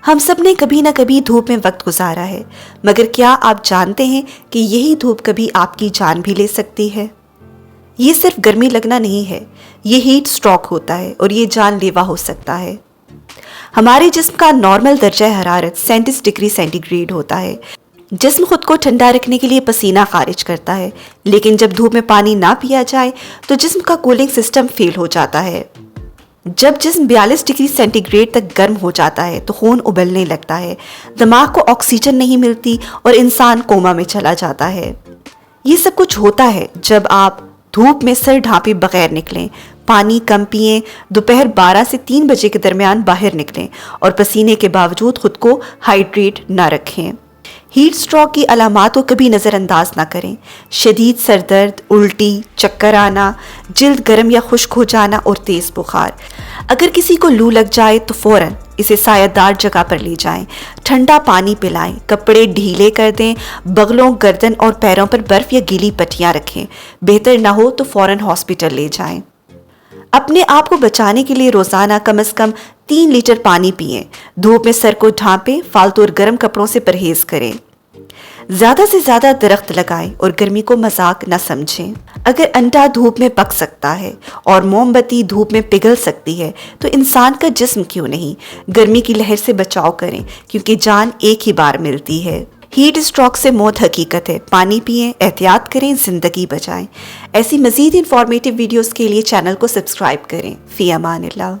ہم سب نے کبھی نہ کبھی دھوپ میں وقت گزارا ہے، مگر کیا آپ جانتے ہیں کہ یہی دھوپ کبھی آپ کی جان بھی لے سکتی ہے؟ یہ صرف گرمی لگنا نہیں ہے، یہ ہیٹ سٹروک ہوتا ہے اور یہ جان لیوا ہو سکتا ہے۔ ہمارے جسم کا نارمل درجہ حرارت 37 ڈگری سینٹی گریڈ ہوتا ہے۔ جسم خود کو ٹھنڈا رکھنے کے لیے پسینہ خارج کرتا ہے، لیکن جب دھوپ میں پانی نہ پیا جائے تو جسم کا کولنگ سسٹم فیل ہو جاتا ہے۔ جب جسم 42 ڈگری سینٹی گریڈ تک گرم ہو جاتا ہے تو خون ابلنے لگتا ہے، دماغ کو آکسیجن نہیں ملتی اور انسان کوما میں چلا جاتا ہے۔ یہ سب کچھ ہوتا ہے جب آپ دھوپ میں سر ڈھانپے بغیر نکلیں، پانی کم پئیں، دوپہر 12 سے 3 بجے کے درمیان باہر نکلیں اور پسینے کے باوجود خود کو ہائیڈریٹ نہ رکھیں۔ ہیٹ سٹروک کی علامات کو کبھی نظر انداز نہ کریں۔ شدید سر درد، الٹی، چکر آنا، جلد گرم یا خشک ہو جانا اور تیز بخار۔ اگر کسی کو لو لگ جائے تو فوراً اسے سایہ دار جگہ پر لے جائیں، ٹھنڈا پانی پلائیں، کپڑے ڈھیلے کر دیں، بغلوں، گردن اور پیروں پر برف یا گیلی پٹیاں رکھیں۔ بہتر نہ ہو تو فوراً ہاسپٹل لے جائیں۔ اپنے آپ کو بچانے کے لیے روزانہ کم از کم 3 لیٹر پانی پئیں، دھوپ میں سر کو ڈھانپیں، فالتو اور گرم کپڑوں سے پرہیز کریں۔ زیادہ سے زیادہ درخت لگائیں اور گرمی کو مذاق نہ سمجھیں۔ اگر انڈا دھوپ میں پک سکتا ہے اور موم بتی دھوپ میں پگھل سکتی ہے تو انسان کا جسم کیوں نہیں؟ گرمی کی لہر سے بچاؤ کریں کیونکہ جان ایک ہی بار ملتی ہے۔ ہیٹ سٹروک سے موت حقیقت ہے۔ پانی پئیں، احتیاط کریں، زندگی بچائیں۔ ایسی مزید انفارمیٹیو ویڈیوز کے لیے چینل کو سبسکرائب کریں۔ فی امان اللہ۔